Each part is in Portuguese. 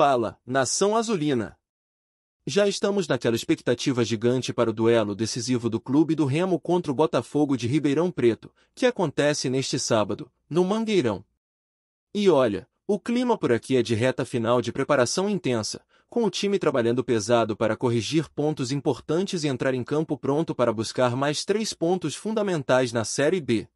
Fala, nação azulina! Já estamos naquela expectativa gigante para o duelo decisivo do Clube do Remo contra o Botafogo de Ribeirão Preto, que acontece neste sábado, no Mangueirão. E olha, o clima por aqui é de reta final de preparação intensa, com o time trabalhando pesado para corrigir pontos importantes e entrar em campo pronto para buscar mais 3 pontos fundamentais na Série B.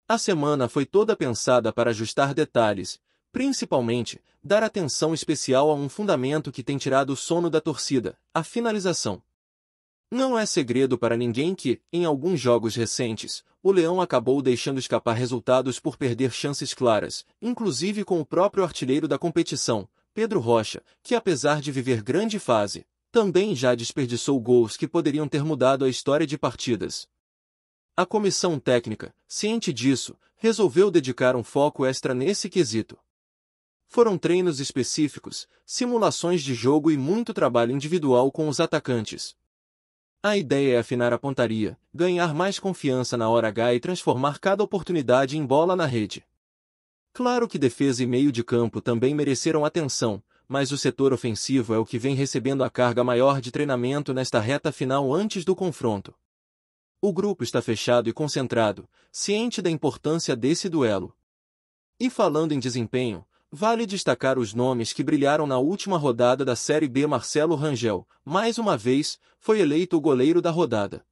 A semana foi toda pensada para ajustar detalhes, principalmente, dar atenção especial a um fundamento que tem tirado o sono da torcida, a finalização. Não é segredo para ninguém que, em alguns jogos recentes, o Leão acabou deixando escapar resultados por perder chances claras, inclusive com o próprio artilheiro da competição, Pedro Rocha, que apesar de viver grande fase, também já desperdiçou gols que poderiam ter mudado a história de partidas. A comissão técnica, ciente disso, resolveu dedicar um foco extra nesse quesito. Foram treinos específicos, simulações de jogo e muito trabalho individual com os atacantes. A ideia é afinar a pontaria, ganhar mais confiança na hora H e transformar cada oportunidade em bola na rede. Claro que defesa e meio de campo também mereceram atenção, mas o setor ofensivo é o que vem recebendo a carga maior de treinamento nesta reta final antes do confronto. O grupo está fechado e concentrado, ciente da importância desse duelo. E falando em desempenho, vale destacar os nomes que brilharam na última rodada da Série B. Marcelo Rangel, mais uma vez, foi eleito o goleiro da rodada.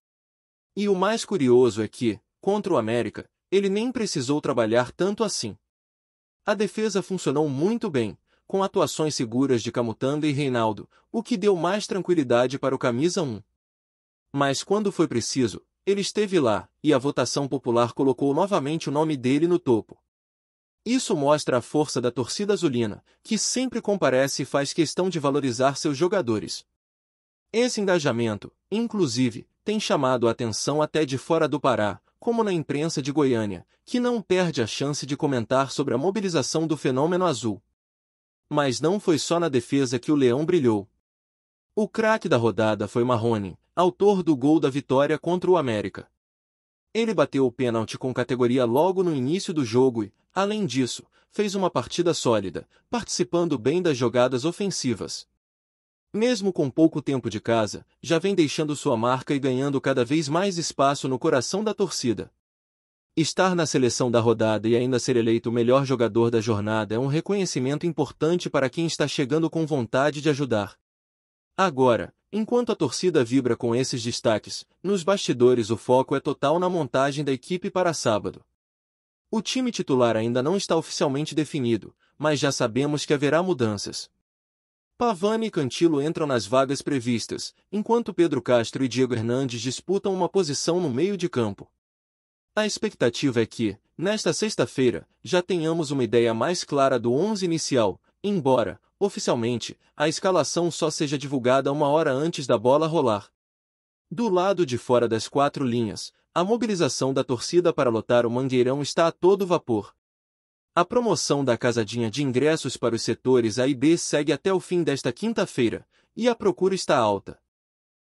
E o mais curioso é que, contra o América, ele nem precisou trabalhar tanto assim. A defesa funcionou muito bem, com atuações seguras de Camutanga e Reinaldo, o que deu mais tranquilidade para o camisa 1. Mas quando foi preciso, ele esteve lá, e a votação popular colocou novamente o nome dele no topo. Isso mostra a força da torcida azulina, que sempre comparece e faz questão de valorizar seus jogadores. Esse engajamento, inclusive, tem chamado a atenção até de fora do Pará, como na imprensa de Goiânia, que não perde a chance de comentar sobre a mobilização do fenômeno azul. Mas não foi só na defesa que o Leão brilhou. O craque da rodada foi Marrone, autor do gol da vitória contra o América. Ele bateu o pênalti com categoria logo no início do jogo e, além disso, fez uma partida sólida, participando bem das jogadas ofensivas. Mesmo com pouco tempo de casa, já vem deixando sua marca e ganhando cada vez mais espaço no coração da torcida. Estar na seleção da rodada e ainda ser eleito o melhor jogador da jornada é um reconhecimento importante para quem está chegando com vontade de ajudar. Agora, enquanto a torcida vibra com esses destaques, nos bastidores o foco é total na montagem da equipe para sábado. O time titular ainda não está oficialmente definido, mas já sabemos que haverá mudanças. Pavani e Cantilo entram nas vagas previstas, enquanto Pedro Castro e Diego Hernandes disputam uma posição no meio de campo. A expectativa é que, nesta sexta-feira, já tenhamos uma ideia mais clara do 11 inicial, embora, oficialmente, a escalação só seja divulgada 1 hora antes da bola rolar. Do lado de fora das 4 linhas, a mobilização da torcida para lotar o Mangueirão está a todo vapor. A promoção da casadinha de ingressos para os setores A e B segue até o fim desta quinta-feira, e a procura está alta.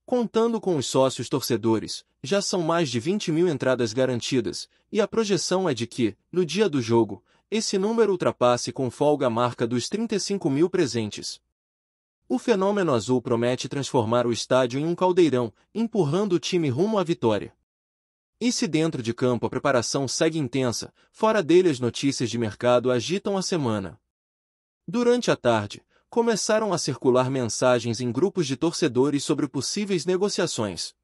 Contando com os sócios torcedores, já são mais de 20.000 entradas garantidas, e a projeção é de que, no dia do jogo, esse número ultrapasse com folga a marca dos 35.000 presentes. O fenômeno azul promete transformar o estádio em um caldeirão, empurrando o time rumo à vitória. E se dentro de campo a preparação segue intensa, fora dele as notícias de mercado agitam a semana. Durante a tarde, começaram a circular mensagens em grupos de torcedores sobre possíveis negociações.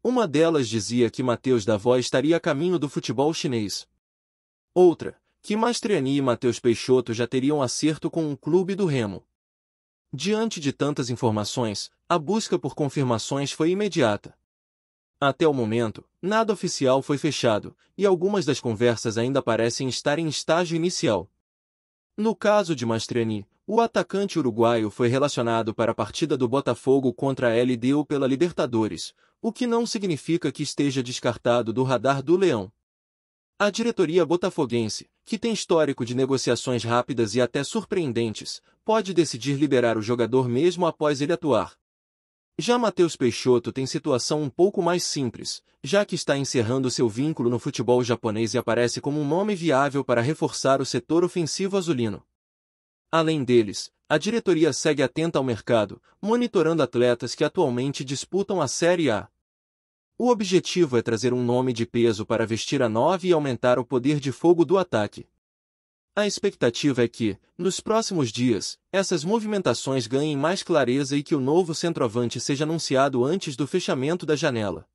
Uma delas dizia que Matheus Davó estaria a caminho do futebol chinês. Outra, que Mastriani e Matheus Peixoto já teriam acerto com um clube do Remo. Diante de tantas informações, a busca por confirmações foi imediata. Até o momento, nada oficial foi fechado, e algumas das conversas ainda parecem estar em estágio inicial. No caso de Mastriani, o atacante uruguaio foi relacionado para a partida do Botafogo contra a LDU pela Libertadores, o que não significa que esteja descartado do radar do Leão. A diretoria botafoguense, que tem histórico de negociações rápidas e até surpreendentes, pode decidir liberar o jogador mesmo após ele atuar. Já Matheus Peixoto tem situação um pouco mais simples, já que está encerrando seu vínculo no futebol japonês e aparece como um nome viável para reforçar o setor ofensivo azulino. Além deles, a diretoria segue atenta ao mercado, monitorando atletas que atualmente disputam a Série A. O objetivo é trazer um nome de peso para vestir a 9 e aumentar o poder de fogo do ataque. A expectativa é que, nos próximos dias, essas movimentações ganhem mais clareza e que o novo centroavante seja anunciado antes do fechamento da janela.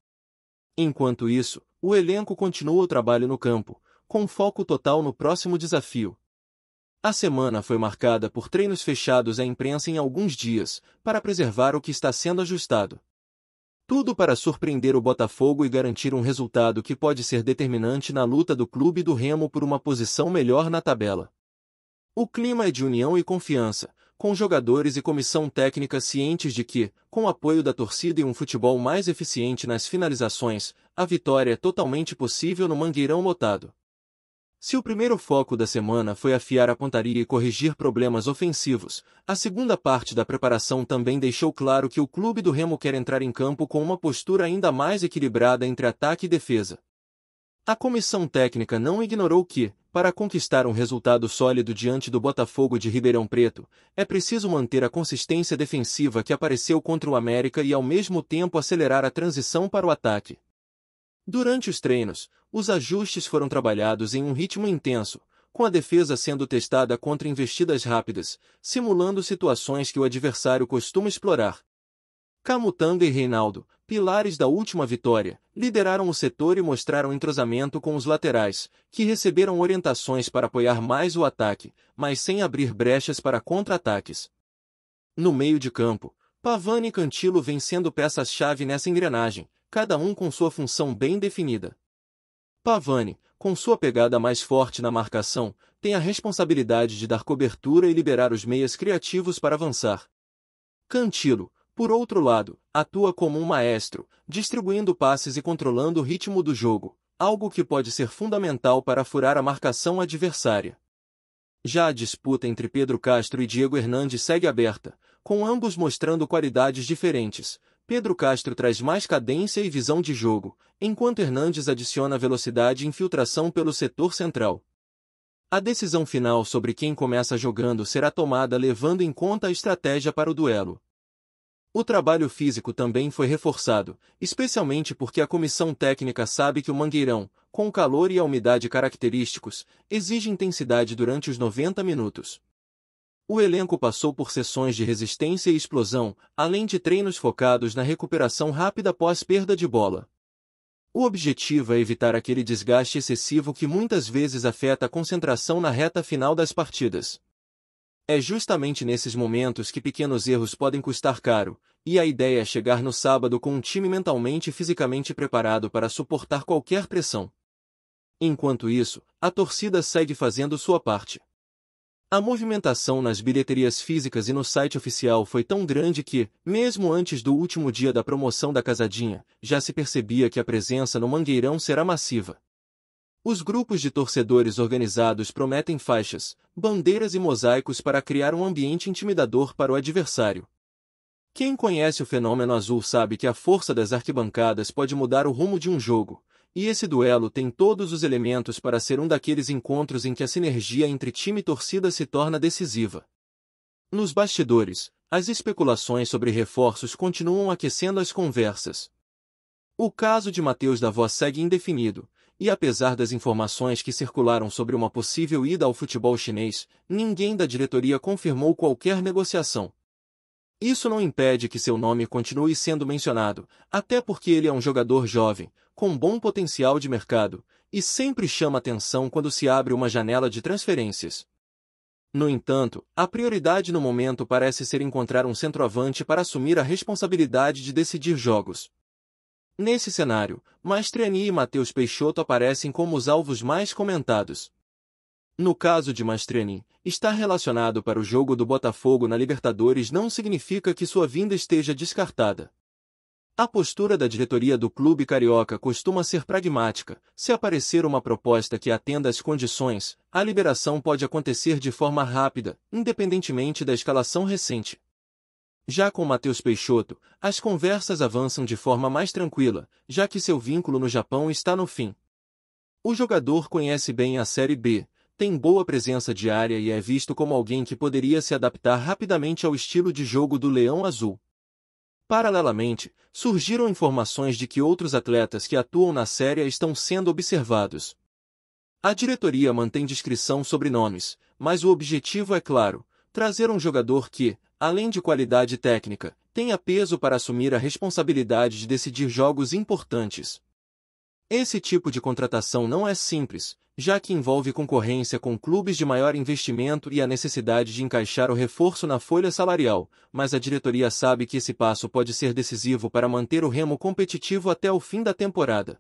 Enquanto isso, o elenco continua o trabalho no campo, com foco total no próximo desafio. A semana foi marcada por treinos fechados à imprensa em alguns dias, para preservar o que está sendo ajustado. Tudo para surpreender o Botafogo e garantir um resultado que pode ser determinante na luta do clube do Remo por uma posição melhor na tabela. O clima é de união e confiança, com jogadores e comissão técnica cientes de que, com o apoio da torcida e um futebol mais eficiente nas finalizações, a vitória é totalmente possível no Mangueirão lotado. Se o primeiro foco da semana foi afiar a pontaria e corrigir problemas ofensivos, a segunda parte da preparação também deixou claro que o clube do Remo quer entrar em campo com uma postura ainda mais equilibrada entre ataque e defesa. A comissão técnica não ignorou que, para conquistar um resultado sólido diante do Botafogo de Ribeirão Preto, é preciso manter a consistência defensiva que apareceu contra o América e ao mesmo tempo acelerar a transição para o ataque. Durante os treinos, os ajustes foram trabalhados em um ritmo intenso, com a defesa sendo testada contra investidas rápidas, simulando situações que o adversário costuma explorar. Camutanga e Reinaldo, pilares da última vitória, lideraram o setor e mostraram entrosamento com os laterais, que receberam orientações para apoiar mais o ataque, mas sem abrir brechas para contra-ataques. No meio de campo, Pavani e Cantilo vêm sendo peças-chave nessa engrenagem, cada um com sua função bem definida. Pavani, com sua pegada mais forte na marcação, tem a responsabilidade de dar cobertura e liberar os meias criativos para avançar. Cantilo, por outro lado, atua como um maestro, distribuindo passes e controlando o ritmo do jogo, algo que pode ser fundamental para furar a marcação adversária. Já a disputa entre Pedro Castro e Diego Hernandes segue aberta, com ambos mostrando qualidades diferentes. Pedro Castro traz mais cadência e visão de jogo, enquanto Hernandes adiciona velocidade e infiltração pelo setor central. A decisão final sobre quem começa jogando será tomada levando em conta a estratégia para o duelo. O trabalho físico também foi reforçado, especialmente porque a comissão técnica sabe que o Mangueirão, com o calor e a umidade característicos, exige intensidade durante os 90 minutos. O elenco passou por sessões de resistência e explosão, além de treinos focados na recuperação rápida após perda de bola. O objetivo é evitar aquele desgaste excessivo que muitas vezes afeta a concentração na reta final das partidas. É justamente nesses momentos que pequenos erros podem custar caro, e a ideia é chegar no sábado com um time mentalmente e fisicamente preparado para suportar qualquer pressão. Enquanto isso, a torcida segue fazendo sua parte. A movimentação nas bilheterias físicas e no site oficial foi tão grande que, mesmo antes do último dia da promoção da Casadinha, já se percebia que a presença no Mangueirão será massiva. Os grupos de torcedores organizados prometem faixas, bandeiras e mosaicos para criar um ambiente intimidador para o adversário. Quem conhece o fenômeno azul sabe que a força das arquibancadas pode mudar o rumo de um jogo, e esse duelo tem todos os elementos para ser um daqueles encontros em que a sinergia entre time e torcida se torna decisiva. Nos bastidores, as especulações sobre reforços continuam aquecendo as conversas. O caso de Matheus Davó segue indefinido, e apesar das informações que circularam sobre uma possível ida ao futebol chinês, ninguém da diretoria confirmou qualquer negociação. Isso não impede que seu nome continue sendo mencionado, até porque ele é um jogador jovem, com bom potencial de mercado, e sempre chama atenção quando se abre uma janela de transferências. No entanto, a prioridade no momento parece ser encontrar um centroavante para assumir a responsabilidade de decidir jogos. Nesse cenário, Mastriani e Matheus Peixoto aparecem como os alvos mais comentados. No caso de Mastriani, estar relacionado para o jogo do Botafogo na Libertadores não significa que sua vinda esteja descartada. A postura da diretoria do clube carioca costuma ser pragmática. Se aparecer uma proposta que atenda às condições, a liberação pode acontecer de forma rápida, independentemente da escalação recente. Já com Matheus Peixoto, as conversas avançam de forma mais tranquila, já que seu vínculo no Japão está no fim. O jogador conhece bem a Série B, tem boa presença de área e é visto como alguém que poderia se adaptar rapidamente ao estilo de jogo do Leão Azul. Paralelamente, surgiram informações de que outros atletas que atuam na série estão sendo observados. A diretoria mantém discrição sobre nomes, mas o objetivo é claro: trazer um jogador que, além de qualidade técnica, tenha peso para assumir a responsabilidade de decidir jogos importantes. Esse tipo de contratação não é simples, já que envolve concorrência com clubes de maior investimento e a necessidade de encaixar o reforço na folha salarial, mas a diretoria sabe que esse passo pode ser decisivo para manter o Remo competitivo até o fim da temporada.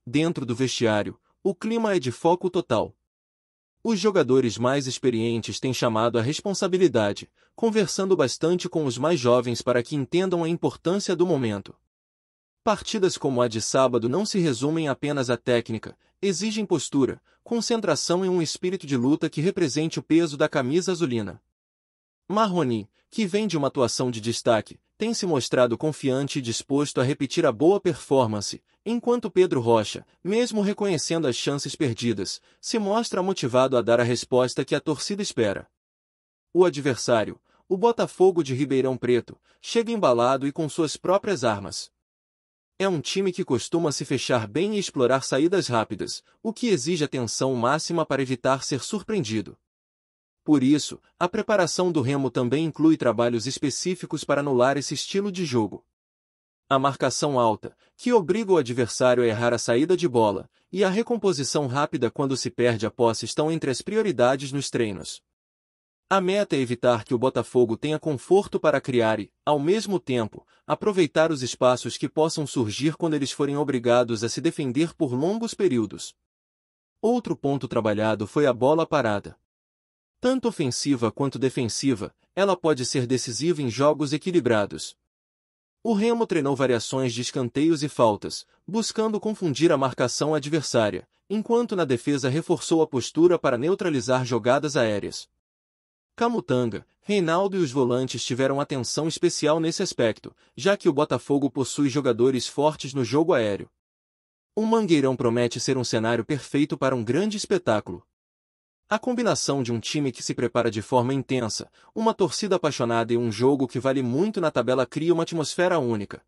Dentro do vestiário, o clima é de foco total. Os jogadores mais experientes têm chamado a responsabilidade, conversando bastante com os mais jovens para que entendam a importância do momento. Partidas como a de sábado não se resumem apenas à técnica, exigem postura, concentração e um espírito de luta que represente o peso da camisa azulina. Marrone, que vem de uma atuação de destaque, tem se mostrado confiante e disposto a repetir a boa performance, enquanto Pedro Rocha, mesmo reconhecendo as chances perdidas, se mostra motivado a dar a resposta que a torcida espera. O adversário, o Botafogo de Ribeirão Preto, chega embalado e com suas próprias armas. É um time que costuma se fechar bem e explorar saídas rápidas, o que exige atenção máxima para evitar ser surpreendido. Por isso, a preparação do Remo também inclui trabalhos específicos para anular esse estilo de jogo. A marcação alta, que obriga o adversário a errar a saída de bola, e a recomposição rápida quando se perde a posse estão entre as prioridades nos treinos. A meta é evitar que o Botafogo tenha conforto para criar e, ao mesmo tempo, aproveitar os espaços que possam surgir quando eles forem obrigados a se defender por longos períodos. Outro ponto trabalhado foi a bola parada. Tanto ofensiva quanto defensiva, ela pode ser decisiva em jogos equilibrados. O Remo treinou variações de escanteios e faltas, buscando confundir a marcação adversária, enquanto na defesa reforçou a postura para neutralizar jogadas aéreas. Camutanga, Reinaldo e os volantes tiveram atenção especial nesse aspecto, já que o Botafogo possui jogadores fortes no jogo aéreo. O Mangueirão promete ser um cenário perfeito para um grande espetáculo. A combinação de um time que se prepara de forma intensa, uma torcida apaixonada e um jogo que vale muito na tabela cria uma atmosfera única.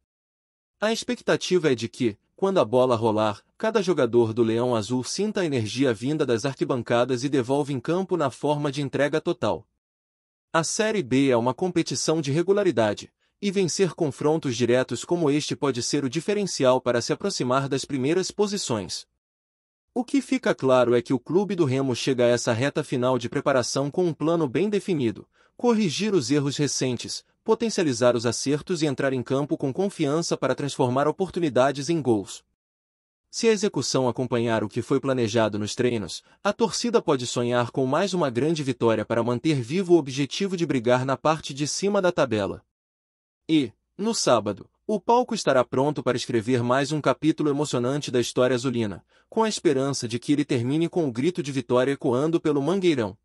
A expectativa é de que, quando a bola rolar, cada jogador do Leão Azul sinta a energia vinda das arquibancadas e devolve em campo na forma de entrega total. A Série B é uma competição de regularidade, e vencer confrontos diretos como este pode ser o diferencial para se aproximar das primeiras posições. O que fica claro é que o clube do Remo chega a essa reta final de preparação com um plano bem definido: corrigir os erros recentes, potencializar os acertos e entrar em campo com confiança para transformar oportunidades em gols. Se a execução acompanhar o que foi planejado nos treinos, a torcida pode sonhar com mais uma grande vitória para manter vivo o objetivo de brigar na parte de cima da tabela. E, no sábado, o palco estará pronto para escrever mais um capítulo emocionante da história azulina, com a esperança de que ele termine com o grito de vitória ecoando pelo Mangueirão.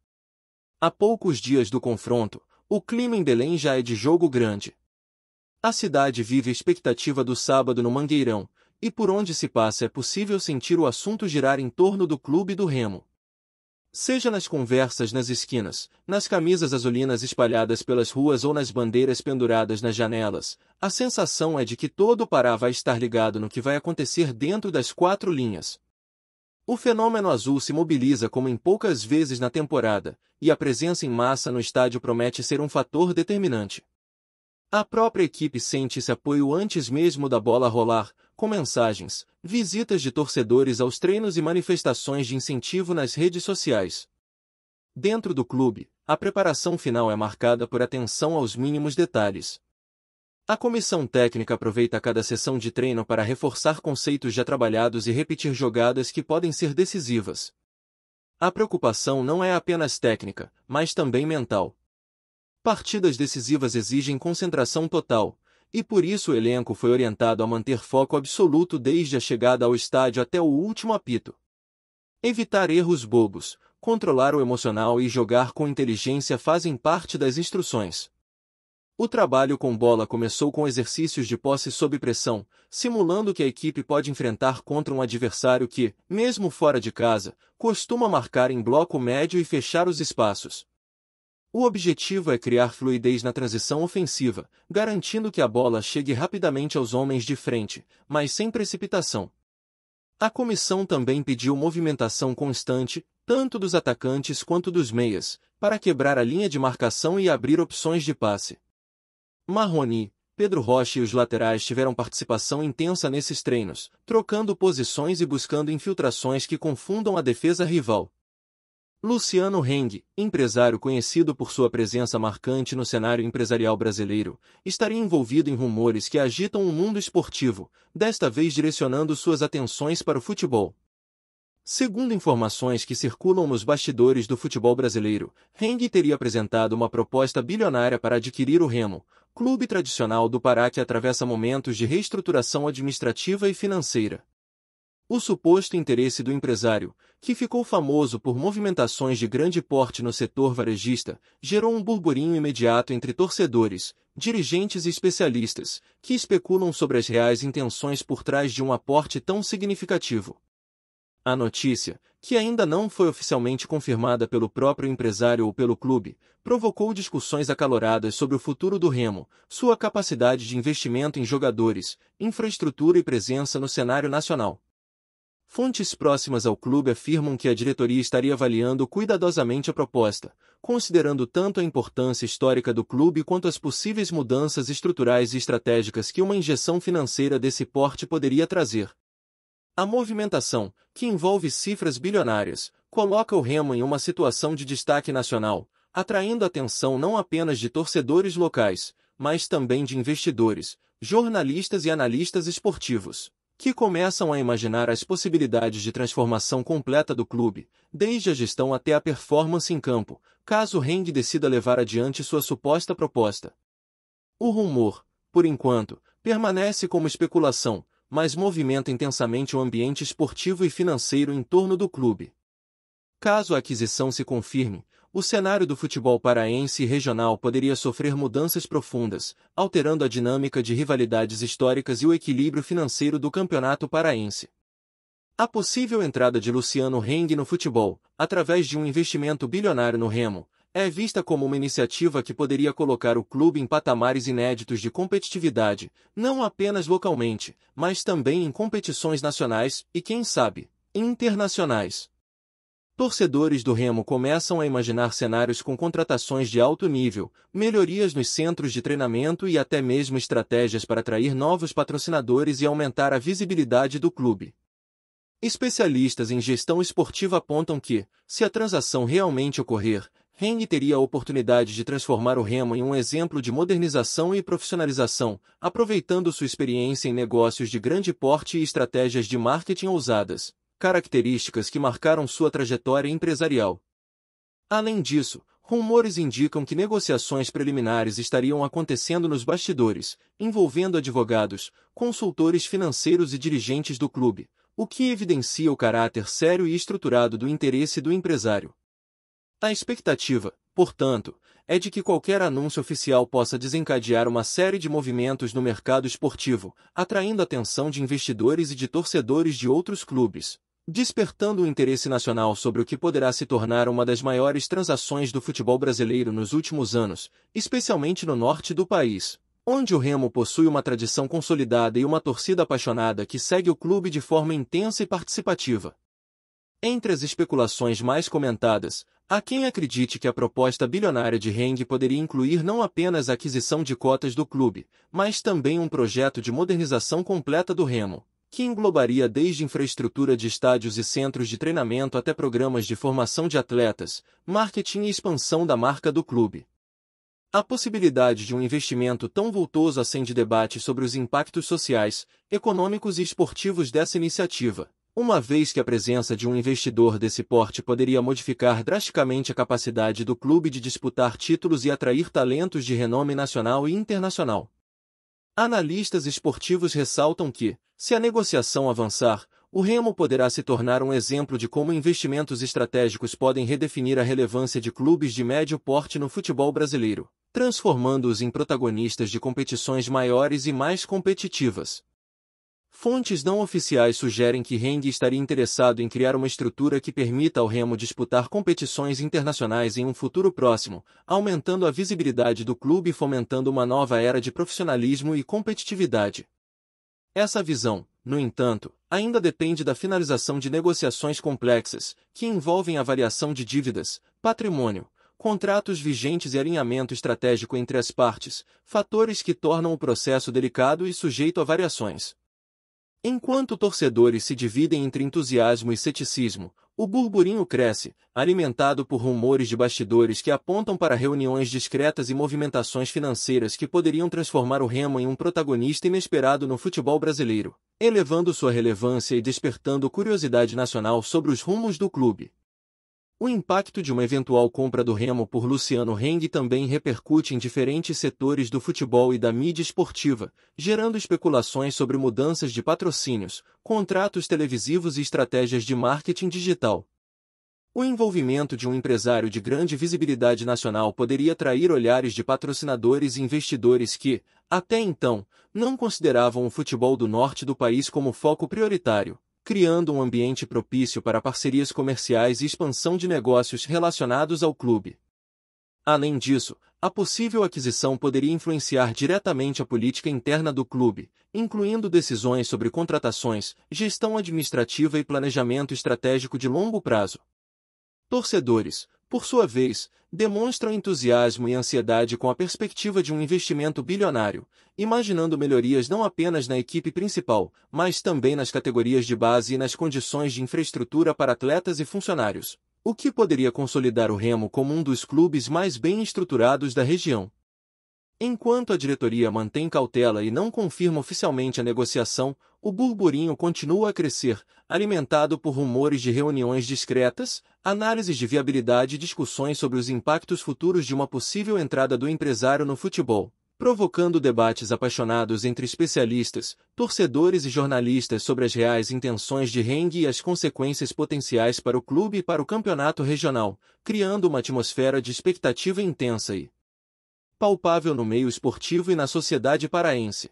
A poucos dias do confronto, o clima em Belém já é de jogo grande. A cidade vive a expectativa do sábado no Mangueirão, e por onde se passa é possível sentir o assunto girar em torno do clube do Remo. Seja nas conversas nas esquinas, nas camisas azulinas espalhadas pelas ruas ou nas bandeiras penduradas nas janelas, a sensação é de que todo o Pará vai estar ligado no que vai acontecer dentro das quatro linhas. O fenômeno azul se mobiliza como em poucas vezes na temporada, e a presença em massa no estádio promete ser um fator determinante. A própria equipe sente esse apoio antes mesmo da bola rolar, com mensagens, visitas de torcedores aos treinos e manifestações de incentivo nas redes sociais. Dentro do clube, a preparação final é marcada por atenção aos mínimos detalhes. A comissão técnica aproveita cada sessão de treino para reforçar conceitos já trabalhados e repetir jogadas que podem ser decisivas. A preocupação não é apenas técnica, mas também mental. Partidas decisivas exigem concentração total, e por isso o elenco foi orientado a manter foco absoluto desde a chegada ao estádio até o último apito. Evitar erros bobos, controlar o emocional e jogar com inteligência fazem parte das instruções. O trabalho com bola começou com exercícios de posse sob pressão, simulando que a equipe pode enfrentar contra um adversário que, mesmo fora de casa, costuma marcar em bloco médio e fechar os espaços. O objetivo é criar fluidez na transição ofensiva, garantindo que a bola chegue rapidamente aos homens de frente, mas sem precipitação. A comissão também pediu movimentação constante, tanto dos atacantes quanto dos meias, para quebrar a linha de marcação e abrir opções de passe. Marrone, Pedro Rocha e os laterais tiveram participação intensa nesses treinos, trocando posições e buscando infiltrações que confundam a defesa rival. Luciano Heng, empresário conhecido por sua presença marcante no cenário empresarial brasileiro, estaria envolvido em rumores que agitam o mundo esportivo, desta vez direcionando suas atenções para o futebol. Segundo informações que circulam nos bastidores do futebol brasileiro, Heng teria apresentado uma proposta bilionária para adquirir o Remo, clube tradicional do Pará que atravessa momentos de reestruturação administrativa e financeira. O suposto interesse do empresário, que ficou famoso por movimentações de grande porte no setor varejista, gerou um burburinho imediato entre torcedores, dirigentes e especialistas, que especulam sobre as reais intenções por trás de um aporte tão significativo. A notícia, que ainda não foi oficialmente confirmada pelo próprio empresário ou pelo clube, provocou discussões acaloradas sobre o futuro do Remo, sua capacidade de investimento em jogadores, infraestrutura e presença no cenário nacional. Fontes próximas ao clube afirmam que a diretoria estaria avaliando cuidadosamente a proposta, considerando tanto a importância histórica do clube quanto as possíveis mudanças estruturais e estratégicas que uma injeção financeira desse porte poderia trazer. A movimentação, que envolve cifras bilionárias, coloca o Remo em uma situação de destaque nacional, atraindo a atenção não apenas de torcedores locais, mas também de investidores, jornalistas e analistas esportivos, que começam a imaginar as possibilidades de transformação completa do clube, desde a gestão até a performance em campo, caso Heng decida levar adiante sua suposta proposta. O rumor, por enquanto, permanece como especulação, mas movimenta intensamente o ambiente esportivo e financeiro em torno do clube. Caso a aquisição se confirme, o cenário do futebol paraense e regional poderia sofrer mudanças profundas, alterando a dinâmica de rivalidades históricas e o equilíbrio financeiro do campeonato paraense. A possível entrada de Luciano Heng no futebol, através de um investimento bilionário no Remo, é vista como uma iniciativa que poderia colocar o clube em patamares inéditos de competitividade, não apenas localmente, mas também em competições nacionais e, quem sabe, internacionais. Torcedores do Remo começam a imaginar cenários com contratações de alto nível, melhorias nos centros de treinamento e até mesmo estratégias para atrair novos patrocinadores e aumentar a visibilidade do clube. Especialistas em gestão esportiva apontam que, se a transação realmente ocorrer, Heng teria a oportunidade de transformar o Remo em um exemplo de modernização e profissionalização, aproveitando sua experiência em negócios de grande porte e estratégias de marketing ousadas, características que marcaram sua trajetória empresarial. Além disso, rumores indicam que negociações preliminares estariam acontecendo nos bastidores, envolvendo advogados, consultores financeiros e dirigentes do clube, o que evidencia o caráter sério e estruturado do interesse do empresário. A expectativa, portanto, é de que qualquer anúncio oficial possa desencadear uma série de movimentos no mercado esportivo, atraindo a atenção de investidores e de torcedores de outros clubes, despertando o interesse nacional sobre o que poderá se tornar uma das maiores transações do futebol brasileiro nos últimos anos, especialmente no norte do país, onde o Remo possui uma tradição consolidada e uma torcida apaixonada que segue o clube de forma intensa e participativa. Entre as especulações mais comentadas, há quem acredite que a proposta bilionária de Heng poderia incluir não apenas a aquisição de cotas do clube, mas também um projeto de modernização completa do Remo, que englobaria desde infraestrutura de estádios e centros de treinamento até programas de formação de atletas, marketing e expansão da marca do clube. A possibilidade de um investimento tão vultoso acende debate sobre os impactos sociais, econômicos e esportivos dessa iniciativa, uma vez que a presença de um investidor desse porte poderia modificar drasticamente a capacidade do clube de disputar títulos e atrair talentos de renome nacional e internacional. Analistas esportivos ressaltam que, se a negociação avançar, o Remo poderá se tornar um exemplo de como investimentos estratégicos podem redefinir a relevância de clubes de médio porte no futebol brasileiro, transformando-os em protagonistas de competições maiores e mais competitivas. Fontes não oficiais sugerem que Heng estaria interessado em criar uma estrutura que permita ao Remo disputar competições internacionais em um futuro próximo, aumentando a visibilidade do clube e fomentando uma nova era de profissionalismo e competitividade. Essa visão, no entanto, ainda depende da finalização de negociações complexas, que envolvem avaliação de dívidas, patrimônio, contratos vigentes e alinhamento estratégico entre as partes, fatores que tornam o processo delicado e sujeito a variações. Enquanto torcedores se dividem entre entusiasmo e ceticismo, o burburinho cresce, alimentado por rumores de bastidores que apontam para reuniões discretas e movimentações financeiras que poderiam transformar o Remo em um protagonista inesperado no futebol brasileiro, elevando sua relevância e despertando curiosidade nacional sobre os rumos do clube. O impacto de uma eventual compra do Remo por Luciano Heng também repercute em diferentes setores do futebol e da mídia esportiva, gerando especulações sobre mudanças de patrocínios, contratos televisivos e estratégias de marketing digital. O envolvimento de um empresário de grande visibilidade nacional poderia atrair olhares de patrocinadores e investidores que, até então, não consideravam o futebol do norte do país como foco prioritário, criando um ambiente propício para parcerias comerciais e expansão de negócios relacionados ao clube. Além disso, a possível aquisição poderia influenciar diretamente a política interna do clube, incluindo decisões sobre contratações, gestão administrativa e planejamento estratégico de longo prazo. Torcedores, por sua vez, demonstram entusiasmo e ansiedade com a perspectiva de um investimento bilionário, imaginando melhorias não apenas na equipe principal, mas também nas categorias de base e nas condições de infraestrutura para atletas e funcionários, o que poderia consolidar o Remo como um dos clubes mais bem estruturados da região. Enquanto a diretoria mantém cautela e não confirma oficialmente a negociação, o burburinho continua a crescer, alimentado por rumores de reuniões discretas, análises de viabilidade e discussões sobre os impactos futuros de uma possível entrada do empresário no futebol, provocando debates apaixonados entre especialistas, torcedores e jornalistas sobre as reais intenções de Heng e as consequências potenciais para o clube e para o campeonato regional, criando uma atmosfera de expectativa intensa e palpável no meio esportivo e na sociedade paraense.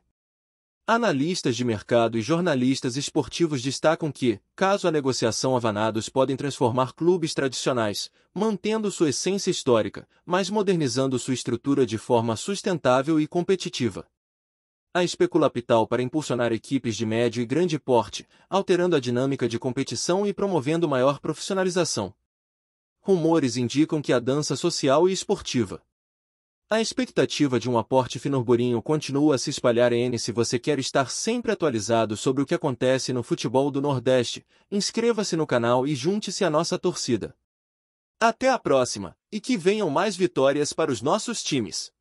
Analistas de mercado e jornalistas esportivos destacam que, caso a negociação avanados podem transformar clubes tradicionais, mantendo sua essência histórica, mas modernizando sua estrutura de forma sustentável e competitiva. A especula capital para impulsionar equipes de médio e grande porte, alterando a dinâmica de competição e promovendo maior profissionalização. Rumores indicam que a dança social e esportiva. A expectativa de um aporte finorborinho continua a se espalhar. Se você quer estar sempre atualizado sobre o que acontece no futebol do Nordeste, inscreva-se no canal e junte-se à nossa torcida. Até a próxima, e que venham mais vitórias para os nossos times!